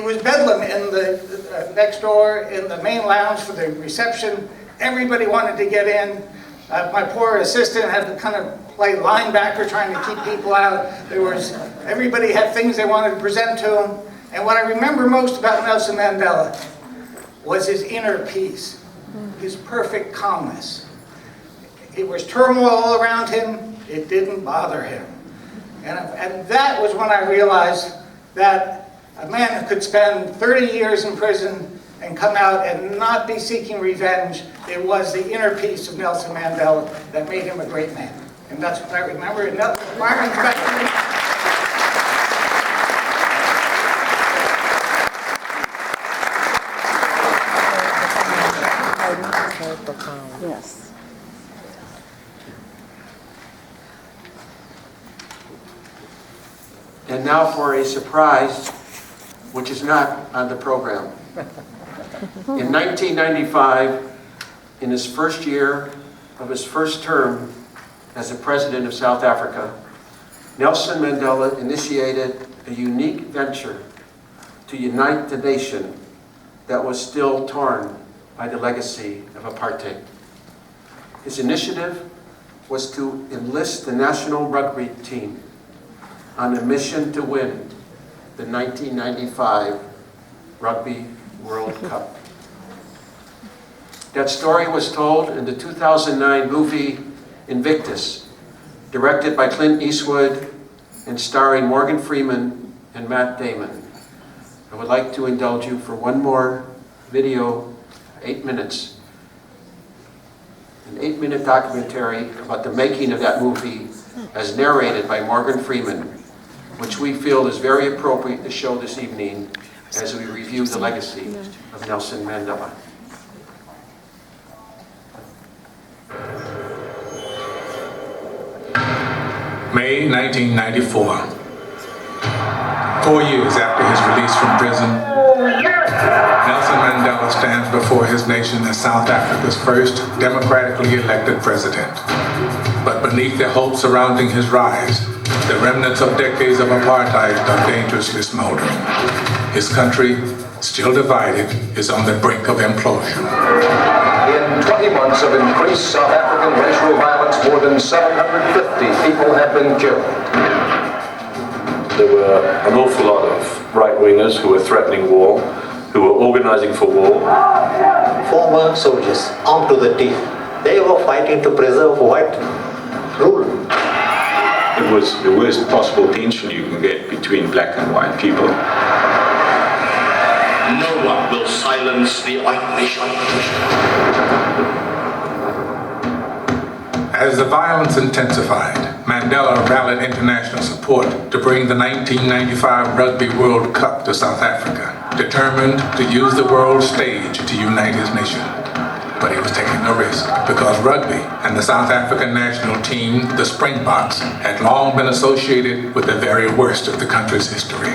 It was bedlam in the next door, in the main lounge for the reception. Everybody wanted to get in. My poor assistant had to kind of play linebacker trying to keep people out. Everybody had things they wanted to present to him. And what I remember most about Nelson Mandela was his inner peace, his perfect calmness. It was turmoil all around him. It didn't bother him. And that was when I realized that a man who could spend 30 years in prison and come out and not be seeking revenge, it was the inner peace of Nelson Mandela that made him a great man. And that's what I remember. And Myron's back to me. Yes. And now for a surprise, which is not on the program. In 1995, in his first year of his first term as the President of South Africa, Nelson Mandela initiated a unique venture to unite the nation that was still torn by the legacy of apartheid. His initiative was to enlist the national rugby team on a mission to win the 1995 Rugby World Cup. That story was told in the 2009 movie Invictus, directed by Clint Eastwood and starring Morgan Freeman and Matt Damon. I would like to indulge you for one more video, 8 minutes. An 8-minute documentary about the making of that movie as narrated by Morgan Freeman, which we feel is very appropriate to show this evening as we review the legacy of Nelson Mandela. May 1994. 4 years after his release from prison, Nelson Mandela stands before his nation as South Africa's first democratically elected president. But beneath the hope surrounding his rise, the remnants of decades of apartheid are dangerously smoldering. His country, still divided, is on the brink of implosion. In 20 months of increased South African racial violence, more than 750 people have been killed. There were an awful lot of right-wingers who were threatening war, who were organizing for war. Former soldiers, armed to the teeth, they were fighting to preserve white rule. It was the worst possible tension you can get between black and white people. No one will silence the white nation. As the violence intensified, Mandela rallied international support to bring the 1995 Rugby World Cup to South Africa, determined to use the world stage to unite his nation. But he was taking a risk because rugby and the South African national team, the Springboks, had long been associated with the very worst of the country's history.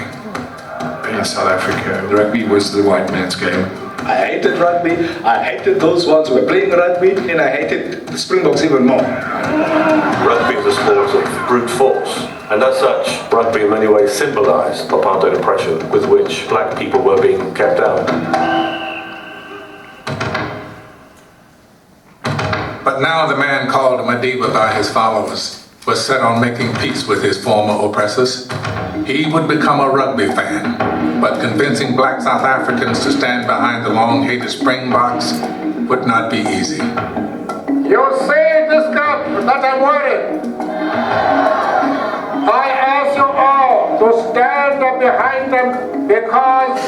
In South Africa, rugby was the white man's game. I hated rugby, I hated those ones who were playing rugby, and I hated the Springboks even more. Rugby is a sport of brute force, and as such, rugby in many ways symbolized apartheid oppression with which black people were being kept out. But now the man called Mandela by his followers was set on making peace with his former oppressors. He would become a rugby fan, but convincing black South Africans to stand behind the long-hated Springboks would not be easy. You see this cup that I'm wearing? I ask you all to stand up behind them because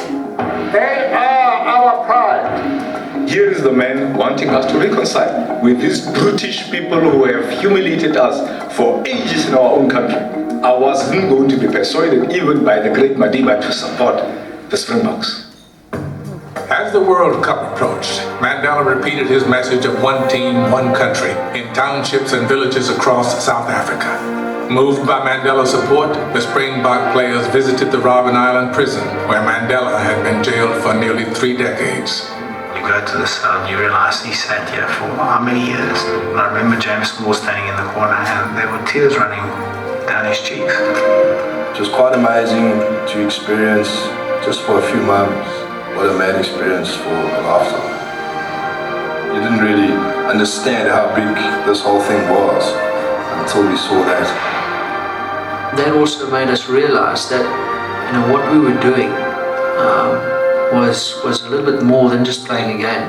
they are our pride. Here is the man wanting us to reconcile with these brutish people who have humiliated us for ages in our own country. I wasn't going to be persuaded even by the great Mandela to support the Springboks. As the World Cup approached, Mandela repeated his message of one team, one country in townships and villages across South Africa. Moved by Mandela's support, the Springbok players visited the Robben Island prison, where Mandela had been jailed for nearly 3 decades. You go to the cell and you realize he sat here for how many years? And I remember James Moore standing in the corner and there were tears running down his cheeks. It was quite amazing to experience just for a few moments. What a mad experience for a lifetime. You didn't really understand how big this whole thing was until we saw that. That also made us realize that, you know, what we were doing was a little bit more than just playing a game.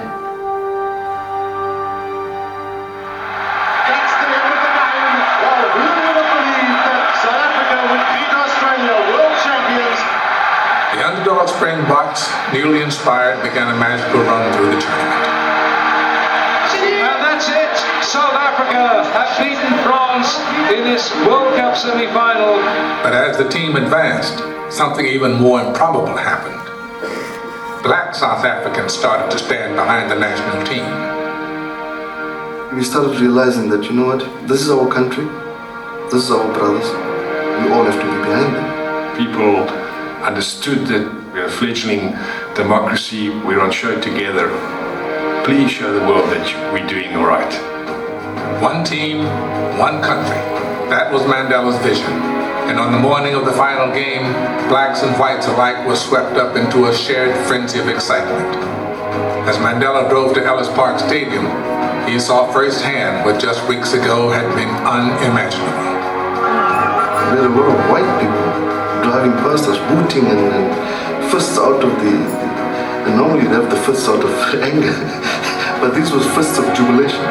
That's the end of the game. Well, who would have believed that South Africa would beat Australia, world champions? The underdog Springboks, newly inspired, began a magical run through the tournament. And that's it. South Africa have beaten France in this World Cup semi-final. But as the team advanced, something even more improbable happened. Black South Africans started to stand behind the national team. We started realizing that, you know what, this is our country, this is our brothers, we all have to be behind them. People understood that we're a fledgling democracy, we're on show together. Please show the world that we're doing all right. One team, one country. That was Mandela's vision. And on the morning of the final game, blacks and whites alike were swept up into a shared frenzy of excitement. As Mandela drove to Ellis Park Stadium, he saw firsthand what just weeks ago had been unimaginable. We had a lot of white people driving past us, booting and fists out of the... And normally they have the fists out of anger, but these was fists of jubilation.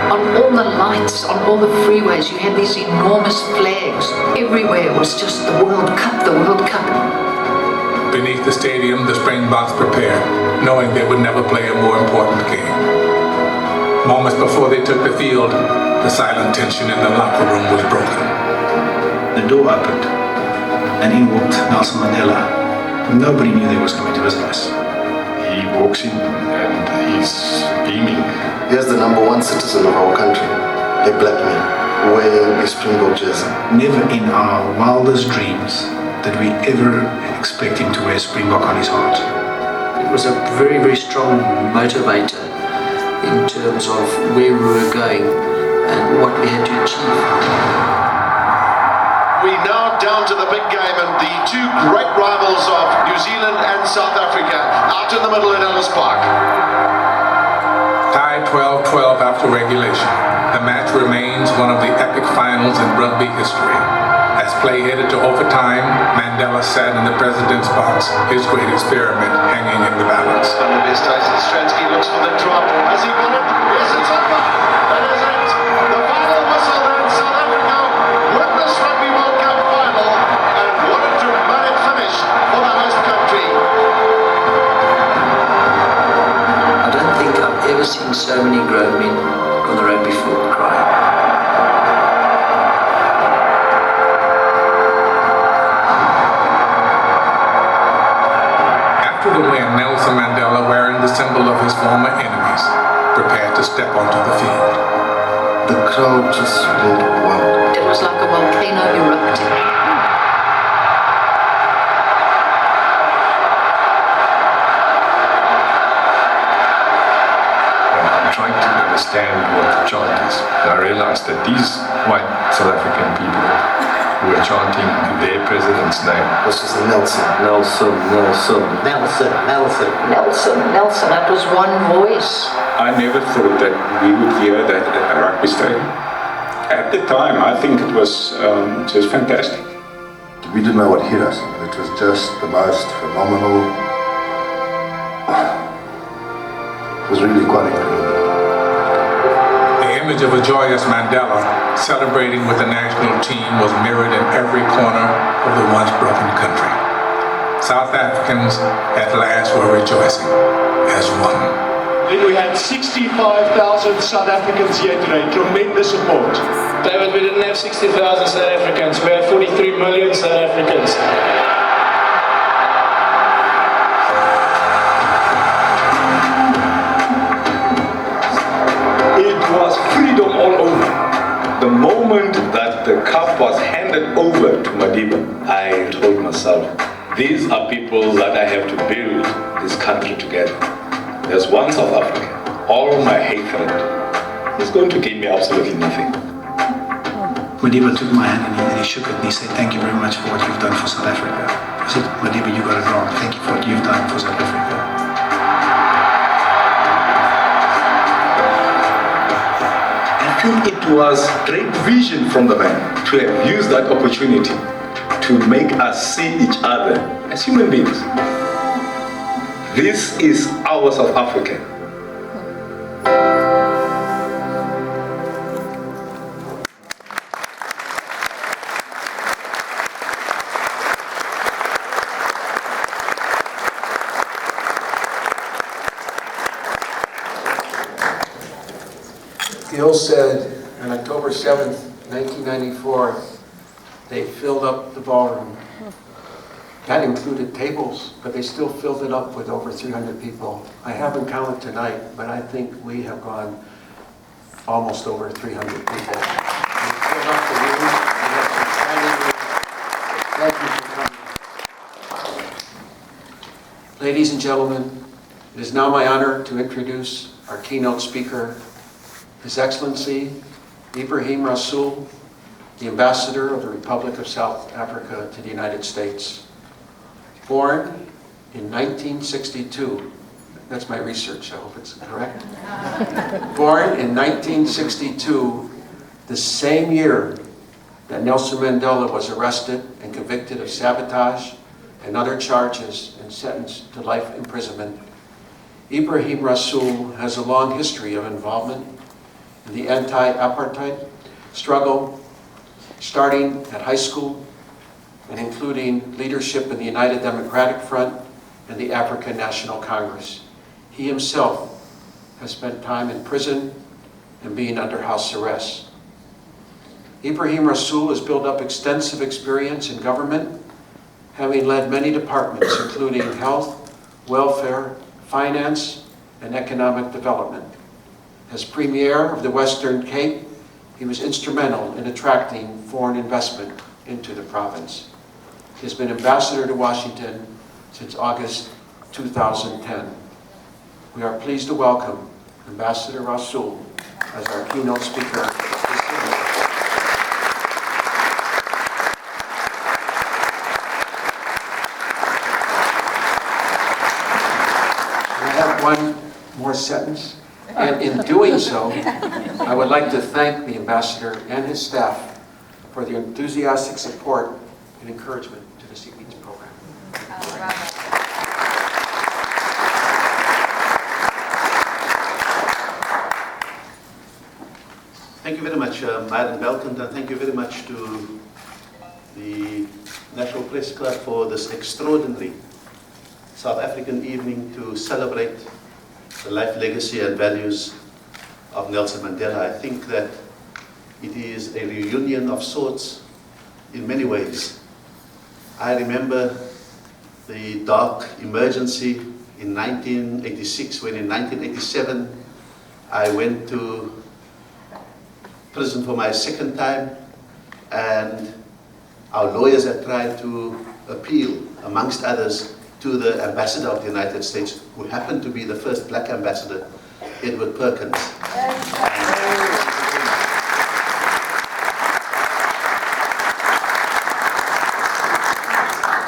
On all the lights, on all the freeways, you had these enormous flags. Everywhere was just the World Cup, the World Cup. Beneath the stadium, the Springboks prepared, knowing they would never play a more important game. Moments before they took the field, the silent tension in the locker room was broken. The door opened, and in walked Nelson Mandela. Nobody knew they was coming to visit us. He walks in and he's beaming. Here's the #1 citizen of our country, a black man, wearing a Springbok jersey. Never in our wildest dreams did we ever expect him to wear a Springbok on his heart. It was a very, very strong motivator in terms of where we were going and what we had to achieve. We now down to the big game and the two great rivals of New Zealand and South Africa out in the middle in Ellis Park. Tied 12-12 after regulation, the match remains one of the epic finals in rugby history. As play headed to overtime, Mandela sat in the president's box, his great experiment hanging in the balance. And the best Tyson Stransky looks for the drop. Has he got it? Yes, it's over. That is it. The final whistle then. South Africa win this Rugby World Cup final. And what a dramatic finish for the host country. I don't think I've ever seen so many grown men on the rugby field crying. After the win, Nelson Mandela, wearing the symbol of his former enemies, prepared to step onto the field. The crowd just went wild. It was like a volcano erupting. I'm trying to understand what the chant is. And I realized that these white South African people who were chanting their president's name. This was Nelson. Nelson, Nelson, Nelson, Nelson, Nelson, Nelson. That was one voice. I never thought that we would hear that at a rugby stadium. At the time, I think it was just fantastic. We didn't know what hit us. It was just the most phenomenal. It was really quite incredible. The image of a joyous Mandela celebrating with the national team was mirrored in every corner of the once broken country. South Africans at last were rejoicing as one. Then we had 65,000 South Africans here today. Tremendous support. David, we didn't have 60,000 South Africans. We had 43 million South Africans. It was freedom all over. The moment that the cup was handed over to Madiba, I told myself, these are people that I have to build this country together. There's one South Africa. All my hatred is going to gain me absolutely nothing. Madiba took my hand and he shook it and he said, thank you very much for what you've done for South Africa. I said, Madiba, you got it wrong. Thank you for what you've done for South Africa. I think it was great vision from the man to have used that opportunity to make us see each other as human beings. This is our South Africa. Gil said on October 7th, 1994, they filled up the ballroom. That included tables, but they still filled it up with over 300 people. I haven't counted tonight, but I think we have gone almost over 300 people. We filled up the rooms. We have some standing rooms. Thank you for coming. Ladies and gentlemen, it is now my honor to introduce our keynote speaker, His Excellency Ibrahim Rasool, the Ambassador of the Republic of South Africa to the United States. Born in 1962, that's my research, I hope it's correct. Born in 1962, the same year that Nelson Mandela was arrested and convicted of sabotage and other charges and sentenced to life imprisonment, Ibrahim Rasool has a long history of involvement in the anti-apartheid struggle, starting at high school and including leadership in the United Democratic Front and the African National Congress. He himself has spent time in prison and being under house arrest. Ibrahim Rasool has built up extensive experience in government, having led many departments including health, welfare, finance, and economic development. As Premier of the Western Cape, he was instrumental in attracting foreign investment into the province. He has been ambassador to Washington since August 2010. We are pleased to welcome Ambassador Rasool as our keynote speaker this evening. I have one more sentence. And in doing so, I would like to thank the ambassador and his staff for their enthusiastic support and encouragement to the Sequence program. Thank you very much, Madam Belkant, and thank you very much to the National Press Club for this extraordinary South African evening to celebrate the life, legacy and values of Nelson Mandela. I think that it is a reunion of sorts in many ways. I remember the dark emergency in 1986, when in 1987 I went to prison for my second time, and our lawyers had tried to appeal, amongst others, to the ambassador of the United States, who happened to be the first black ambassador, Edward Perkins.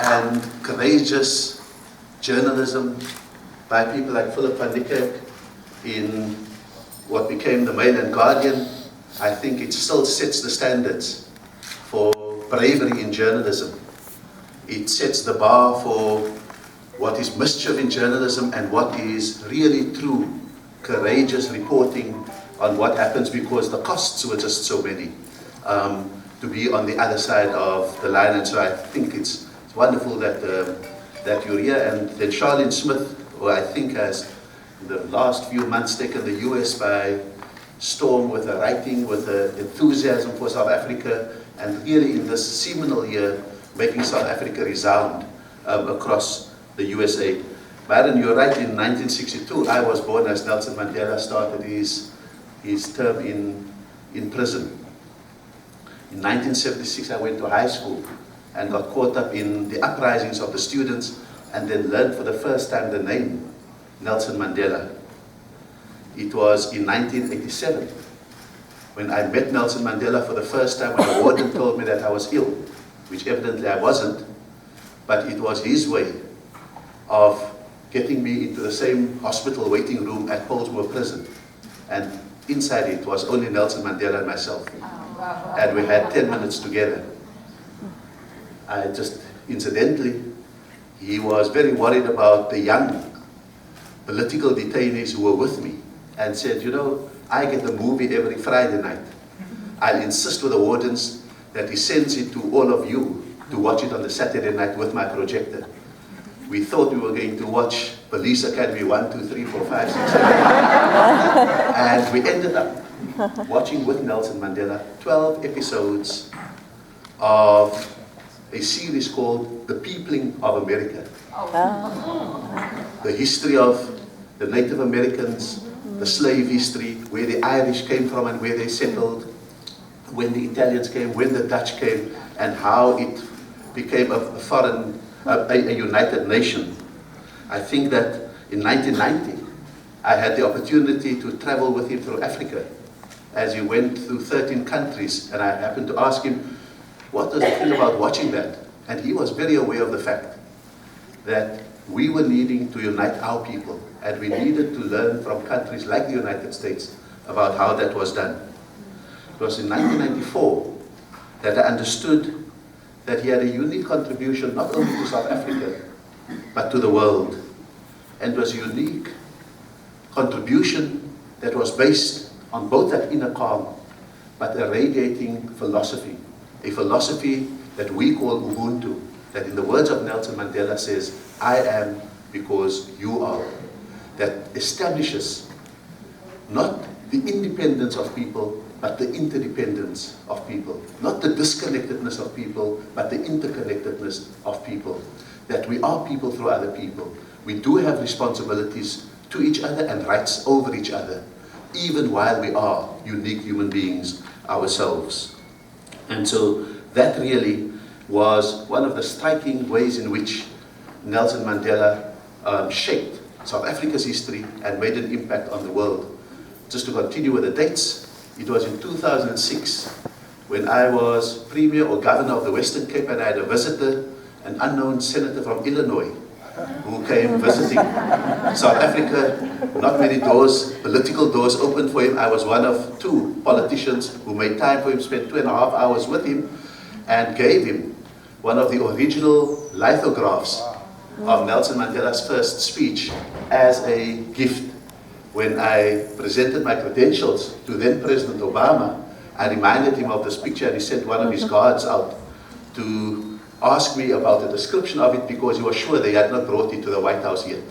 And courageous journalism by people like Philip van Niekerk in what became the Mail and Guardian. I think it still sets the standards for bravery in journalism. It sets the bar for what is mischief in journalism and what is really true, courageous reporting on what happens, because the costs were just so many to be on the other side of the line. And so I think it's wonderful that that you're here. And then Charlene Smith, who I think has in the last few months taken the US by storm with her writing, with her enthusiasm for South Africa, and really in this seminal year making South Africa resound across the USA. Madam, you're right, in 1962 I was born as Nelson Mandela started his term in prison. In 1976 I went to high school and got caught up in the uprisings of the students, and then learned for the first time the name Nelson Mandela. It was in 1987 when I met Nelson Mandela for the first time, when the warden told me that I was ill, which evidently I wasn't. but it was his way of getting me into the same hospital waiting room at Pollsmoor Prison. And inside it was only Nelson Mandela and myself. And we had 10 minutes together. Incidentally, he was very worried about the young political detainees who were with me and said, you know, I get the movie every Friday night. I'll insist with the wardens that he sends it to all of you to watch it on the Saturday night with my projector. We thought we were going to watch Police Academy 1, 2, 3, 4, 5, 6, 7. And we ended up watching with Nelson Mandela 12 episodes of a series called The Peopling of America. The history of the Native Americans, the slave history, where the Irish came from and where they settled, when the Italians came, when the Dutch came, and how it became a united nation. I think that in 1990, I had the opportunity to travel with him through Africa as he went through 13 countries, and I happened to ask him, what does he feel about watching that? And he was very aware of the fact that we were needing to unite our people, and we needed to learn from countries like the United States about how that was done. It was in 1994 that I understood that he had a unique contribution not only to South Africa, but to the world. And it was a unique contribution that was based on both that inner calm, but a radiating philosophy. A philosophy that we call Ubuntu, that in the words of Nelson Mandela says, I am because you are. That establishes not the independence of people, but the interdependence of people. Not the disconnectedness of people, but the interconnectedness of people. That we are people through other people. We do have responsibilities to each other and rights over each other, even while we are unique human beings ourselves. And so that really was one of the striking ways in which Nelson Mandela shaped South Africa's history and made an impact on the world. Just to continue with the dates, it was in 2006 when I was Premier or Governor of the Western Cape, and I had a visitor, an unknown senator from Illinois, who came visiting South Africa. Not many doors, political doors opened for him. I was one of 2 politicians who made time for him, spent 2.5 hours with him, and gave him one of the original lithographs of Nelson Mandela's first speech as a gift. When I presented my credentials to then President Obama, I reminded him of this picture, and he sent one of his guards out to ask me about the description of it, because he was sure they had not brought it to the White House yet.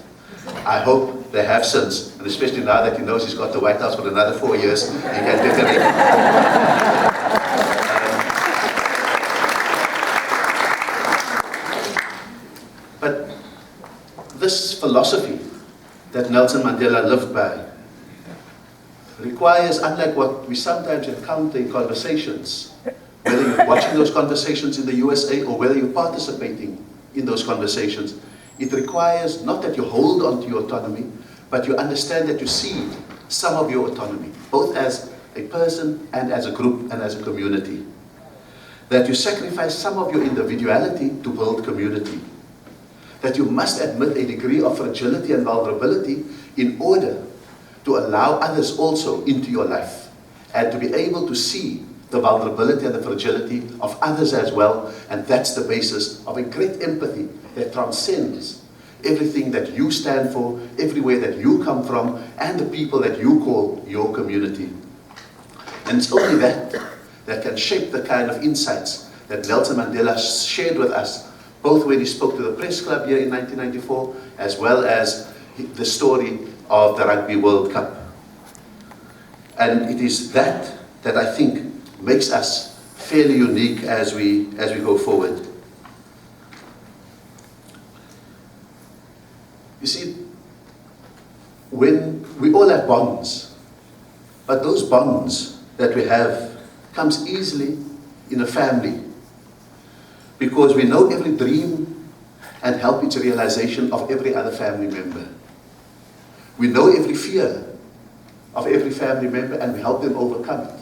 I hope they have since, and especially now that he knows he's got the White House for another 4 years, he can definitely. But this philosophy that Nelson Mandela lived by requires, unlike what we sometimes encounter in conversations, whether you're watching those conversations in the USA or whether you're participating in those conversations, it requires not that you hold on to your autonomy, but you understand that you cede some of your autonomy, both as a person and as a group and as a community. That you sacrifice some of your individuality to build community. That you must admit a degree of fragility and vulnerability in order to allow others also into your life, and to be able to see the vulnerability and the fragility of others as well. And that's the basis of a great empathy that transcends everything that you stand for, everywhere that you come from, and the people that you call your community. And it's only that that can shape the kind of insights that Nelson Mandela shared with us, both when he spoke to the press club here in 1994, as well as the story of the Rugby World Cup. And it is that that I think makes us fairly unique as we go forward. You see, when we all have bonds, but those bonds that we have comes easily in a family, because we know every dream and help its realization of every other family member. We know every fear of every family member and we help them overcome it.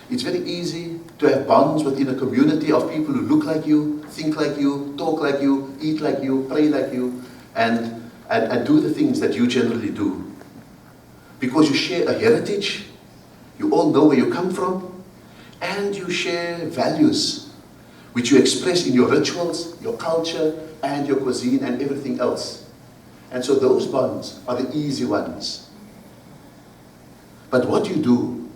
It's very easy to to have bonds within a community of people who look like you, think like you, talk like you, eat like you, pray like you, and do the things that you generally do. Because you share a heritage, you all know where you come from, and you share values, which you express in your rituals, your culture, and your cuisine, and everything else. And so those bonds are the easy ones. But what you do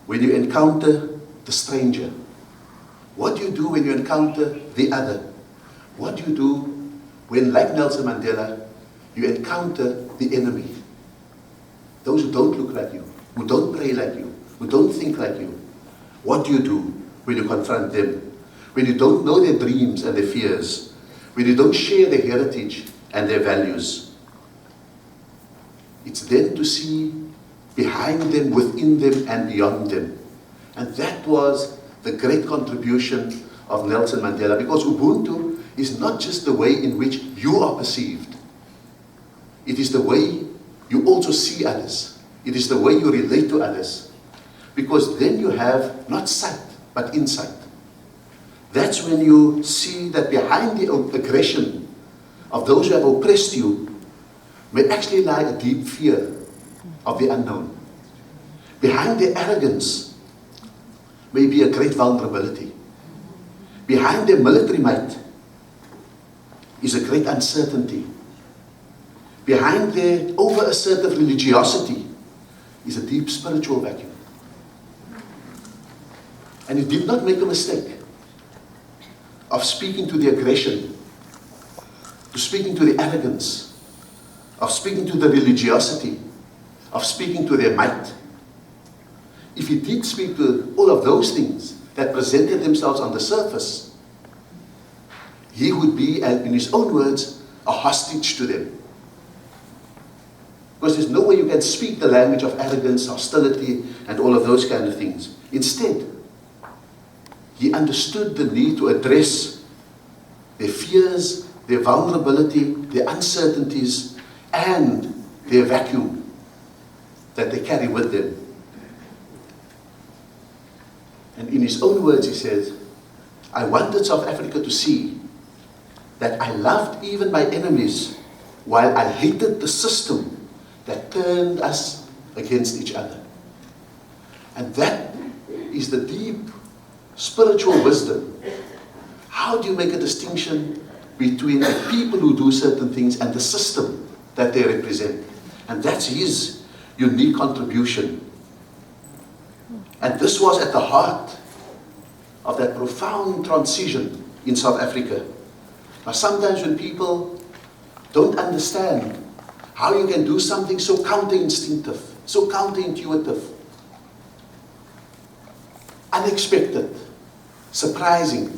when you encounter the stranger, what you do when you encounter the other, what you do when, like Nelson Mandela, you encounter the enemy, those who don't look like you, who don't pray like you, who don't think like you, what do you do when you confront them? When you don't know their dreams and their fears, when you don't share their heritage and their values. It's then to see behind them, within them, and beyond them. And that was the great contribution of Nelson Mandela, because Ubuntu is not just the way in which you are perceived. It is the way you also see others. It is the way you relate to others. Because then you have not sight, but insight. That's when you see that behind the aggression of those who have oppressed you may actually lie a deep fear of the unknown. Behind their arrogance may be a great vulnerability. Behind their military might is a great uncertainty. Behind their over-assertive religiosity is a deep spiritual vacuum. And he did not make a mistake of speaking to the aggression, to speaking to the arrogance, of speaking to the religiosity, of speaking to their might. If he did speak to all of those things that presented themselves on the surface, he would be, in his own words, a hostage to them. Because there's no way you can speak the language of arrogance, hostility, and all of those kind of things. Instead, he understood the need to address their fears, their vulnerability, their uncertainties, and their vacuum that they carry with them. And in his own words, he says, I wanted South Africa to see that I loved even my enemies while I hated the system that turned us against each other. And that is the deep spiritual wisdom. How do you make a distinction between the people who do certain things and the system that they represent? And that's his unique contribution. And this was at the heart of that profound transition in South Africa. Now sometimes when people don't understand how you can do something so counter-instinctive, so counterintuitive, unexpected, surprising,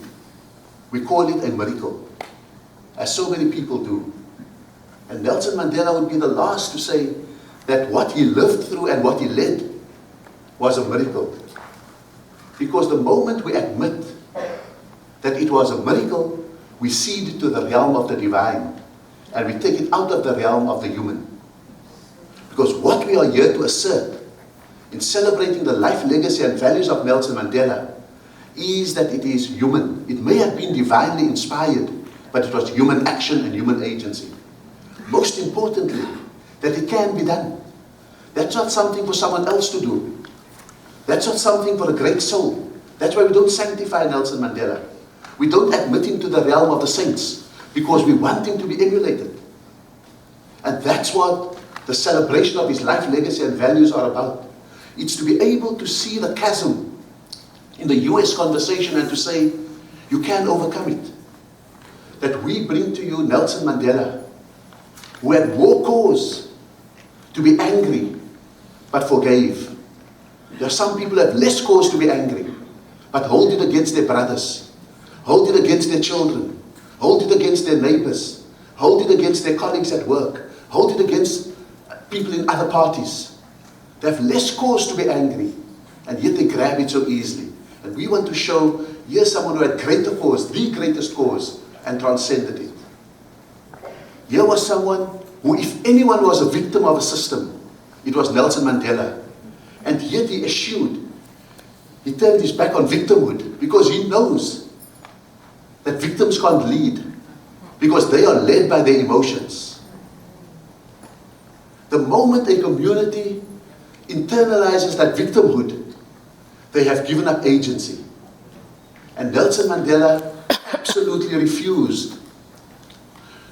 we call it a miracle, as so many people do. And Nelson Mandela would be the last to say that what he lived through and what he led was a miracle. Because the moment we admit that it was a miracle, we cede it to the realm of the divine, and we take it out of the realm of the human. Because what we are here to assert in celebrating the life, legacy, and values of Nelson Mandela is that it is human. It may have been divinely inspired, but it was human action and human agency. Most importantly, that it can be done. That's not something for someone else to do. That's not something for a great soul. That's why we don't sanctify Nelson Mandela. We don't admit him to the realm of the saints, because we want him to be emulated. And that's what the celebration of his life, legacy, and values are about. It's to be able to see the chasm in the US conversation and to say, you can overcome it. That we bring to you Nelson Mandela, who had more cause to be angry, but forgave. There are some people who have less cause to be angry, but hold it against their brothers, hold it against their children, hold it against their neighbors, hold it against their colleagues at work, hold it against people in other parties. They have less cause to be angry, and yet they grab it so easily. And we want to show, here's someone who had greater cause, the greatest cause, and transcended it. Here was someone who, if anyone was a victim of a system, it was Nelson Mandela. And yet he eschewed He turned his back on victimhood because he knows that victims can't lead because they are led by their emotions. The moment a community internalizes that victimhood, they have given up agency. And Nelson Mandela absolutely refused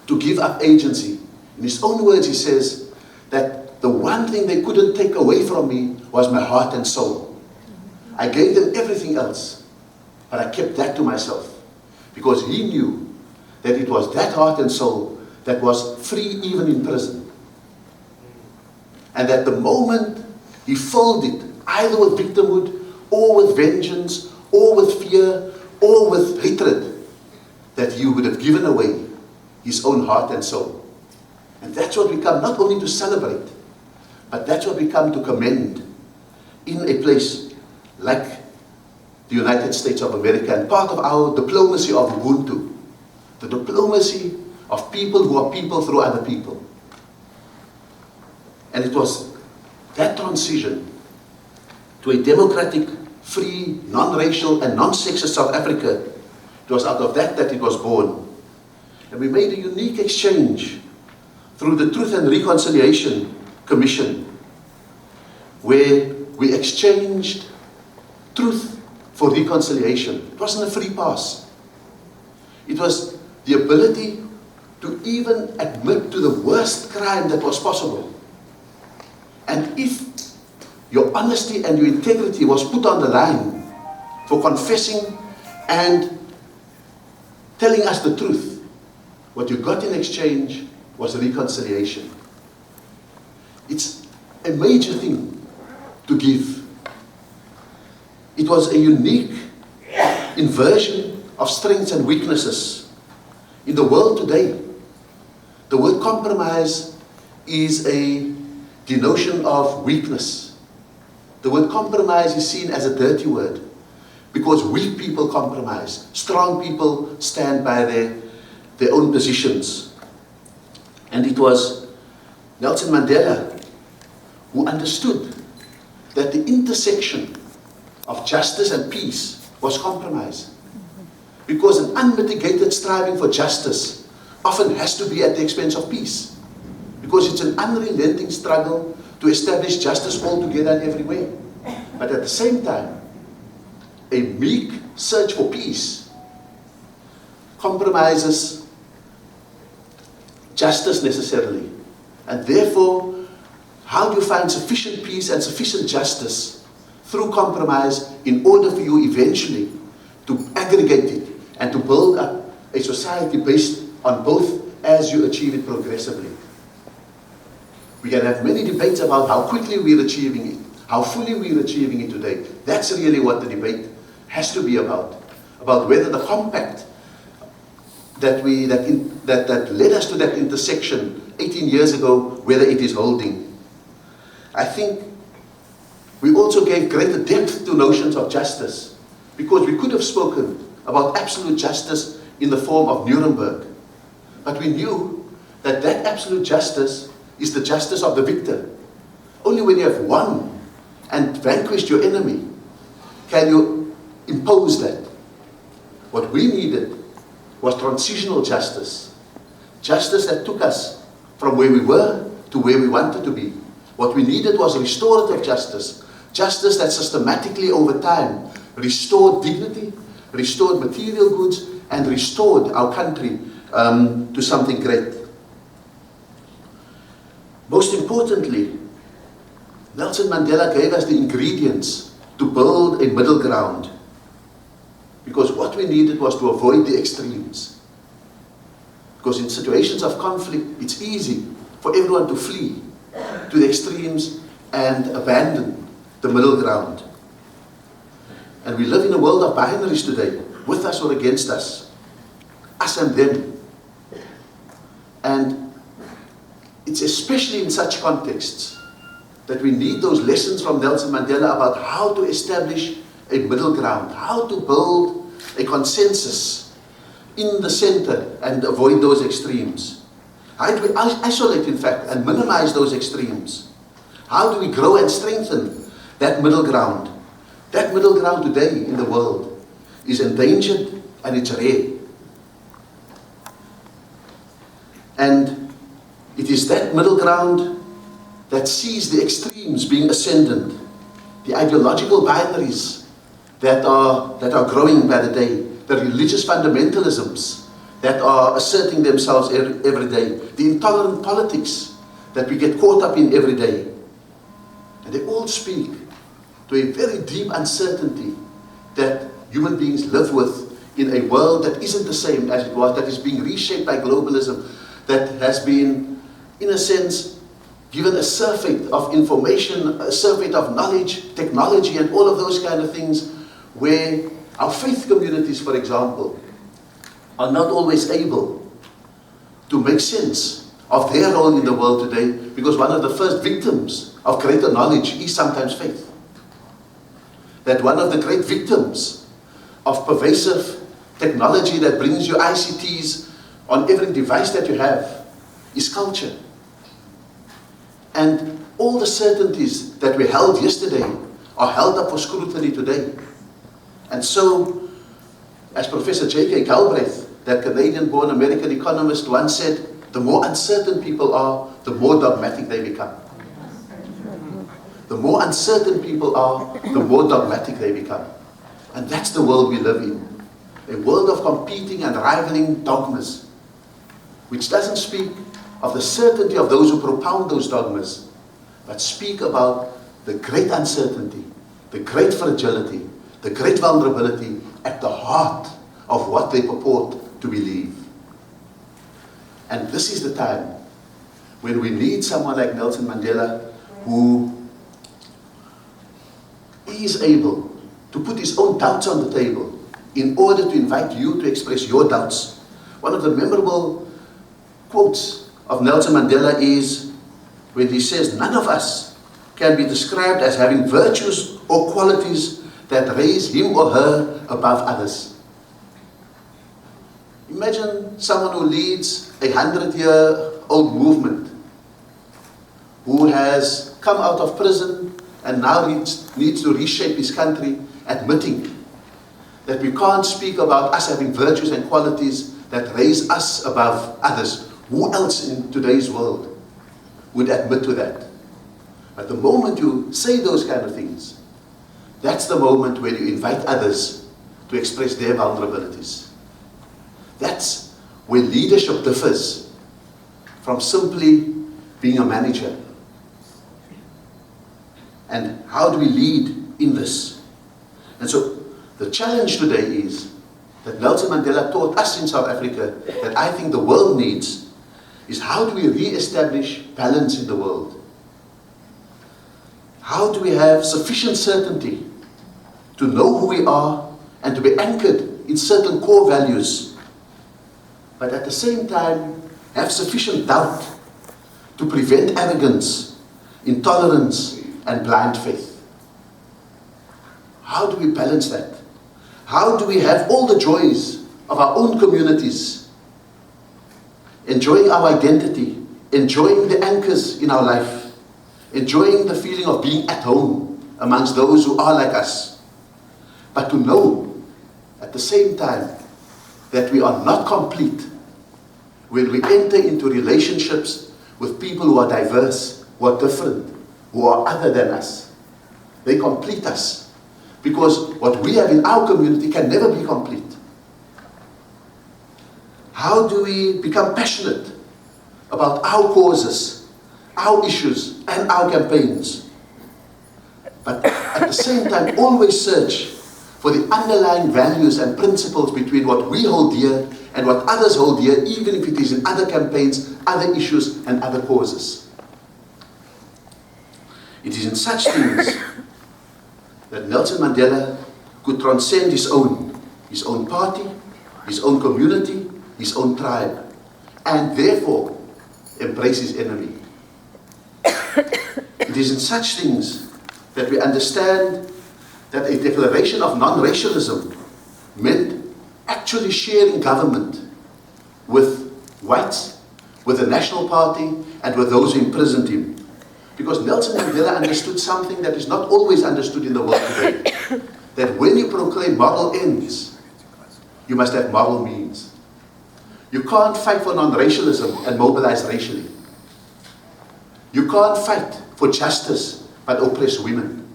to give up agency. In his own words, he says that the one thing they couldn't take away from me was my heart and soul. I gave them everything else, but I kept that to myself because he knew that it was that heart and soul that was free even in prison. And that the moment he filled it, either with victimhood or with vengeance or with fear or with hatred, that he would have given away his own heart and soul. And that's what we come not only to celebrate, but that's what we come to commend in a place like the United States of America, and part of our diplomacy of Ubuntu, the diplomacy of people who are people through other people. And it was that transition to a democratic, free, non-racial and non-sexist South Africa, it was out of that it was born. And we made a unique exchange through the Truth and Reconciliation Commission, where we exchanged truth for reconciliation. It wasn't a free pass. It was the ability to even admit to the worst crime that was possible. And if your honesty and your integrity was put on the line for confessing and telling us the truth, what you got in exchange was reconciliation. It's a major thing to give. It was a unique inversion of strengths and weaknesses. In the world today, the word compromise is a denotion of weakness. The word compromise is seen as a dirty word because weak people compromise. Strong people stand by their own positions. And it was Nelson Mandela who understood that the intersection of justice and peace was compromise. Because an unmitigated striving for justice often has to be at the expense of peace. Because it's an unrelenting struggle to establish justice altogether and everywhere. But at the same time, a meek search for peace compromises justice necessarily. And therefore, how do you find sufficient peace and sufficient justice? Through compromise, in order for you eventually to aggregate it and to build up a society based on both as you achieve it progressively. We can have many debates about how quickly we're achieving it, how fully we're achieving it today. That's really what the debate has to be about whether the compact that led us to that intersection 18 years ago, whether it is holding. I think we also gave greater depth to notions of justice, because we could have spoken about absolute justice in the form of Nuremberg. But we knew that that absolute justice is the justice of the victor. Only when you have won and vanquished your enemy can you impose that. What we needed was transitional justice. Justice that took us from where we were to where we wanted to be. What we needed was restorative justice. Justice that systematically over time restored dignity, restored material goods, and restored our country to something great. Most importantly, Nelson Mandela gave us the ingredients to build a middle ground. Because what we needed was to avoid the extremes. Because in situations of conflict, it's easy for everyone to flee to the extremes and abandon the middle ground. And we live in a world of binaries today, with us or against us and them. And it's especially in such contexts that we need those lessons from Nelson Mandela about how to establish a middle ground, how to build a consensus in the center and avoid those extremes. How do we isolate, in fact, and minimize those extremes? How do we grow and strengthen that middle ground That middle ground today in the world is endangered and it's rare. And it is that middle ground that sees the extremes being ascendant, the ideological binaries that are growing by the day, the religious fundamentalisms that are asserting themselves every day, the intolerant politics that we get caught up in every day. And they all speak to a very deep uncertainty that human beings live with in a world that isn't the same as it was, that is being reshaped by globalism, that has been, in a sense, given a surfeit of information, a surfeit of knowledge, technology, and all of those kind of things, where our faith communities, for example, are not always able to make sense of their role in the world today, because one of the first victims of greater knowledge is sometimes faith. That one of the great victims of pervasive technology that brings you ICTs on every device that you have is culture. And all the certainties that we held yesterday are held up for scrutiny today. And so, as Professor J.K. Galbraith, that Canadian-born American economist, once said, the more uncertain people are, the more dogmatic they become. The more uncertain people are, the more dogmatic they become. And that's the world we live in. A world of competing and rivaling dogmas, which doesn't speak of the certainty of those who propound those dogmas, but speak about the great uncertainty, the great fragility, the great vulnerability at the heart of what they purport to believe. And this is the time when we need someone like Nelson Mandela, who is able to put his own doubts on the table in order to invite you to express your doubts. One of the memorable quotes of Nelson Mandela is when he says, none of us can be described as having virtues or qualities that raise him or her above others. Imagine someone who leads a 100-year-old movement, who has come out of prison and now needs to reshape his country, admitting that we can't speak about us having virtues and qualities that raise us above others. Who else in today's world would admit to that? But the moment you say those kind of things, that's the moment when you invite others to express their vulnerabilities. That's where leadership differs from simply being a manager. And how do we lead in this? And so the challenge today is that Nelson Mandela taught us in South Africa that I think the world needs is how do we re-establish balance in the world? How do we have sufficient certainty to know who we are and to be anchored in certain core values, but at the same time have sufficient doubt to prevent arrogance, intolerance, and blind faith? How do we balance that? How do we have all the joys of our own communities, enjoying our identity, enjoying the anchors in our life, enjoying the feeling of being at home amongst those who are like us, but to know at the same time that we are not complete when we enter into relationships with people who are diverse, who are different, who are other than us. They complete us, because what we have in our community can never be complete. How do we become passionate about our causes, our issues, and our campaigns, but at the same time always search for the underlying values and principles between what we hold dear and what others hold dear, even if it is in other campaigns, other issues, and other causes? It is in such things that Nelson Mandela could transcend his own party, his own community, his own tribe, and therefore embrace his enemy. It is in such things that we understand that a declaration of non-racialism meant actually sharing government with whites, with the National Party, and with those who imprisoned him. Because Nelson Mandela understood something that is not always understood in the world today. That when you proclaim moral ends, you must have moral means. You can't fight for non-racialism and mobilize racially. You can't fight for justice but oppress women.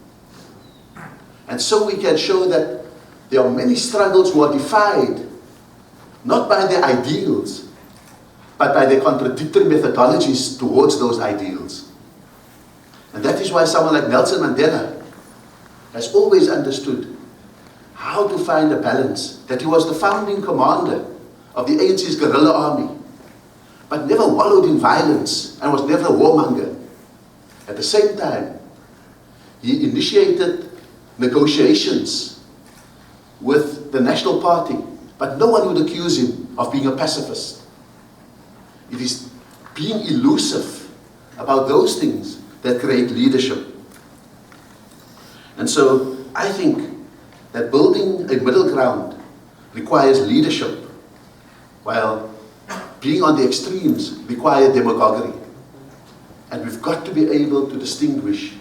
And so we can show that there are many struggles who are defied not by their ideals, but by their contradictory methodologies towards those ideals. And that is why someone like Nelson Mandela has always understood how to find a balance, that he was the founding commander of the ANC's guerrilla army, but never wallowed in violence and was never a warmonger. At the same time, he initiated negotiations with the National Party, but no one would accuse him of being a pacifist. It is being elusive about those things that create leadership. And so I think that building a middle ground requires leadership, while being on the extremes requires demagoguery. And we've got to be able to distinguish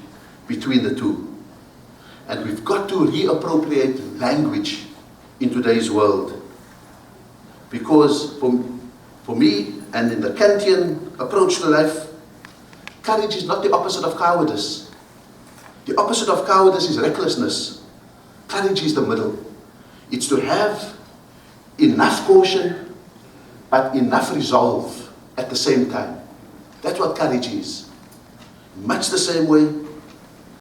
between the two. And we've got to reappropriate language in today's world. Because for me, and in the Kantian approach to life, courage is not the opposite of cowardice. The opposite of cowardice is recklessness. Courage is the middle. It's to have enough caution, but enough resolve at the same time. That's what courage is. Much the same way